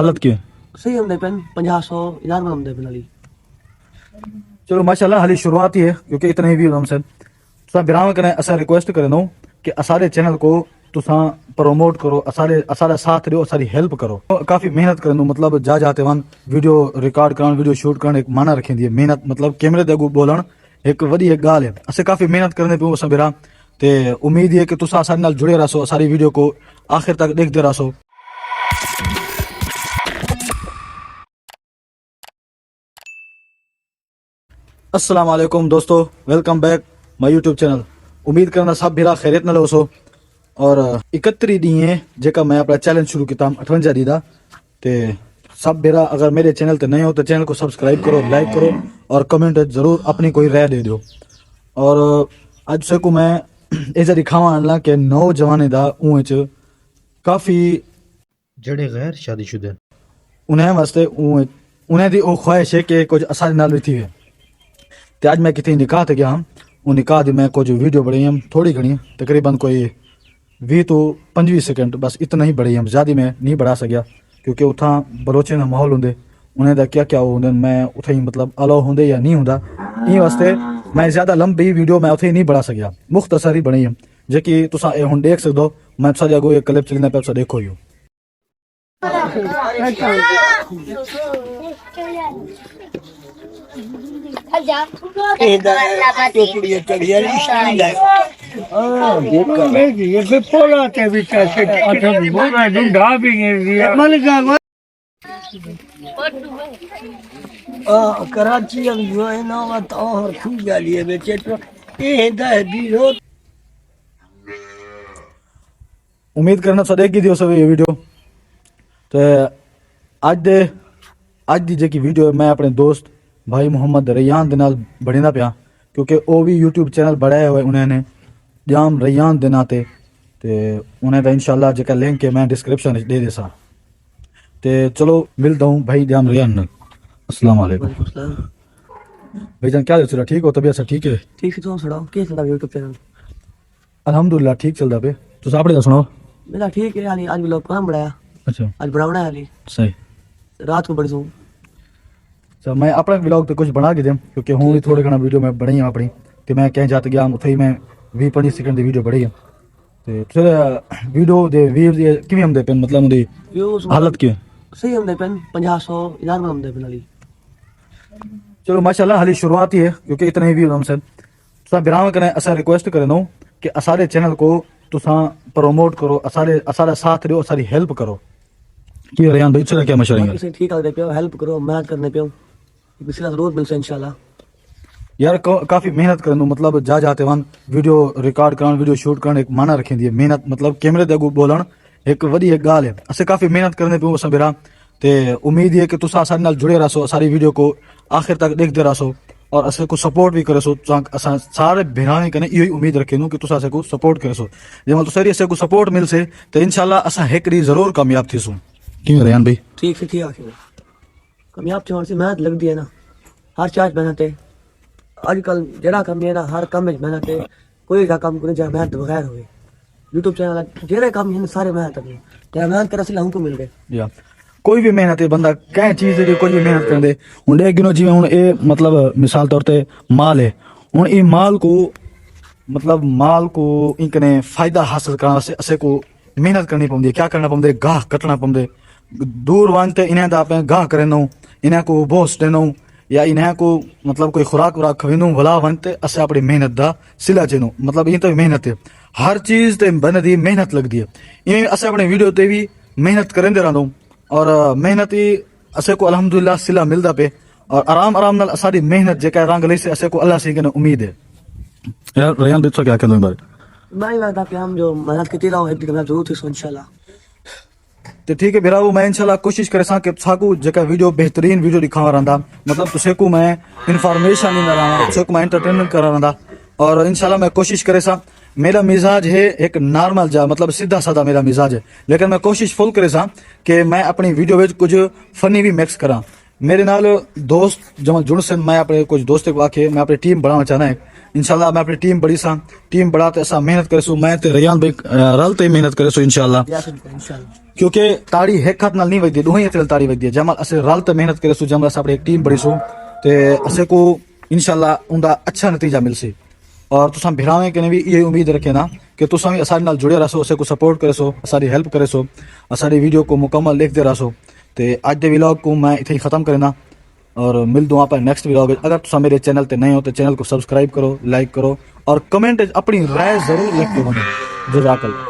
हालत की सही हमदे पेन 50-100 में हमदे पेन अली। चलो माशाल्लाह हाली शुरुआत ही है क्योंकि इतने ही व्यूज हमसे तुसा बिराम करें असा रिक्वेस्ट करें कि असारे चैनल को तुसा प्रमोट करो, असारे साथ रहो, असारी हेल्प करो। काफी मेहनत करें मतलब जा जाते वन वीडियो रिकॉर्ड करन, वीडियो शूट करन एक माना रखें दी मेहनत मतलब कैमरे ते अगू बोलन एक वडी एक गाल है। असे काफी मेहनत करने पे असा बिरा ते उम्मीद है कि तुसा असारे नाल जुड़े रहो, सारी वीडियो को आखिर तक देखते रहो। अस्सलाम वालेकुम दोस्तों, welcome back my YouTube channel. उम्मीद करना सब बिरा खैरियत न लोसो और 31 डी है जेका मैं अपना चैलेंज शुरू किया 58 डी दा ते सब बिरा अगर मेरे चैनल ते नए हो तो चैनल को सब्सक्राइब करो, लाइक करो और कमेंट जरूर अपनी कोई राय दे दो। और आज से को मैं ऐसा दिखावा आना कि नौजवान दा उह च काफी जड़े गैर शादीशुदा उन्हें वास्ते उन्हें दी ओ ख्वाहिश है कि कुछ असार नाल भी थी है। ते आज मैं कितनी निकाह ते गया हम वो निकाह दी मैं कुछ वीडियो बढ़ी हम थोड़ी घनी तकरीबन कोई 20 तो 25 सेकंड बस इतना ही बढ़ी हम, ज़्यादा मैं नहीं बढ़ा सकिया क्योंकि उथा बलोचे ना माहौल होंगे उन्हें दा क्या क्या होंगे मैं उथे ही मतलब अलाउ होंगे या नहीं होंदा इन वास्ते मैं ज़्यादा लंबी वीडियो मैं उथे ही नहीं बढ़ा सकिया, मुख्तसर ही बनी हम जेकी तुसा हुण देख सकदो। मैं तुसा अगो एक क्लिप चलना पे तुसा देखो ही कराची जो है ना और खूब गाली है बेचे तो ये है बीरो। उम्मीद करना तुसा देखी दियो सब ये वीडियो। तो अज दी जेकी वीडियो मैं अपने दोस्त भाई मोहम्मद रैयान दे नाल बनेना पिया क्योंकि वो भी यूट्यूब चैनल बढ़ाया हुआ उन्होंने जाम रैयान दे नाते ते उन्हें तो इंशाल्लाह जेका लिंक है मैं डिस्क्रिप्शन दे देसा। ते चलो मिलता हूँ भाई जाम रैयान नाल। अस्सलाम वालेकुम भाईजान, क्या चल रहा? ठीक हो? तबीयत सब ठीक है? ठीक है तो सुनाओ क्या चल रहा है यूट्यूब चैनल? अल्हम्दुलिल्लाह ठीक चल रहा पे। तो आपने तो सुनाओ। मेरा ठीक है यानी आज व्लॉग काम बढ़ाया। अच्छा आज बनावना है यानी सही। रात को बड़ी सो तो मैं अपना व्लॉग तो कुछ बना के दें क्योंकि हूँ भी थोड़े घना वीडियो मैं बनाई अपनी तो मैं कहीं जाते गया उथे ही मैं 20-25 सेकंड की वीडियो बढ़ी है। तो फिर वीडियो दे व्यूज किवें हमदे पेन मतलब उनकी व्यूज हालत की सही हमदे पेन 50-100 में हमदे पेन अली। चलो माशाल्लाह हाली शुरुआत ही है क्योंकि इतने ही व्यूज हमसे तुसा बिराम करें असा रिक्वेस्ट करें कि असारे चैनल को तुसा प्रमोट करो, असारे साथ रहो, असारी हेल्प करो। कि रैयान भाई तुसा क्या मशवरा है? ठीक है पे हेल्प करो, मेहनत करने पे पिछला जरूर मिलसे इंशाल्लाह। यार काफी मेहनत करन मतलब जा जाते वन वीडियो रिकॉर्ड करन, वीडियो शूट करन एक माना रखें दी मेहनत मतलब कैमरे ते अगू बोलन एक वडी एक गाल है। असे काफी मेहनत करने पे असा बिरा ते उम्मीद है कि तुसा असारे नाल जुड़े रहो, सारी वीडियो को आखिर तक देखते रहो और असे को सपोर्ट भी करे सो। असा सारे बिराने कने यही उम्मीद रखे कि तुसा असे को सपोर्ट करे सो। जब तुसारी असे को सपोर्ट मिल से तो इंशाल्लाह असा हेकरी जरूर कामयाब थी सो। क्यों रैयान भाई? ठीक है ठीक है कामयाब थी से मेहनत लगती है ना, हर चार्ज मेहनत है। आजकल जरा कम है ना, हर काम में मेहनत है। कोई का काम करे जहाँ मेहनत बगैर हुए यूट्यूब चैनल जेरे काम है सारे मेहनत है जहाँ मेहनत कर हमको मिल गए। या कोई भी मेहनत है बंदा कहीं चीज है कोई भी मेहनत कर दे हूँ एक गिनो जिमें हूँ ये मतलब मिसाल तौर पर माल है हूँ ये माल को इनकने फायदा हासिल करने से असे को मेहनत करनी पौंदी है। क्या करना पौंदे? गाह कटना पौंदे। दूर वांते इन्हें दा पे गाह करेनो, इन्हें को बोस देनो या इन्हें को मतलब कोई खुराक वराक खवेनो भला वंते असे अपनी मेहनत दा सिला चेनो मतलब ये तो मेहनत है। हर चीज ते बनदी मेहनत लगती है। ये असे अपने वीडियो ते भी मेहनत करेंदे रहंदो और मेहनत ही असे को अल्हम्दुलिल्लाह सिला मिलदा पे और आराम आराम नाल असारी मेहनत जेका रंग ले से असे को अल्लाह से कने उम्मीद है। यार रैयान बिट्सो क्या कहंदो बारे मैं वादा कि हम जो मेहनत करते रहो एक दिन जरूर थी इंशाल्लाह। तो ठीक है बिराओ मैं इंशाल्लाह कोशिश करे सा कि साकू जेका वीडियो बेहतरीन वीडियो दिखावा रंदा मतलब तुसे को मैं इंफॉर्मेशन नहीं रहा तुसे को मैं एंटरटेनमेंट करा रंदा और इंशाल्लाह मैं कोशिश करे सा। मेरा मिजाज है एक नॉर्मल जा मतलब सीधा साधा मेरा मिजाज है लेकिन मैं कोशिश फुल करे सा कि मैं अपनी वीडियो में कुछ फनी भी मिक्स करा। मेरे नाल दोस्त जब जुड़ से मैं अपने कुछ दोस्तों को आके मैं अपनी टीम बढ़ाना चाहना है। इंशाल्लाह मैं अपनी टीम बड़ी सा टीम बढ़ाते ऐसा मेहनत करे सो मैं ते रैयान भाई रलते मेहनत करे सो इंशाल्लाह क्योंकि ताड़ी एक हाथ नाल नहीं वजदी, दोही हथ नाल ताड़ी वजदी है। जमल असे रल ते मेहनत करे सो, जमल अस अपनी एक टीम बड़ीसू ते असे को इंशाल्लाह उनका अच्छा नतीजा मिलसी। और तुसा भिरावें के भी ये उम्मीद रखे ना कि तुसा भी असारे नाल जुड़े रहो, असे को सपोर्ट करे सो, असारी हेल्प करे सो, असारी वीडियो को मुकम्मल देखते रहो। ते आज दे व्लॉग को मैं इथे ही खत्म करना और मिल दूँ आप नेक्स्ट व्लॉग। अगर तुसा मेरे चैनल ते नए हो तो चैनल को सब्सक्राइब करो, लाइक करो और कमेंट अपनी राय जरूर लिख दो। जज़ाकल्लाह।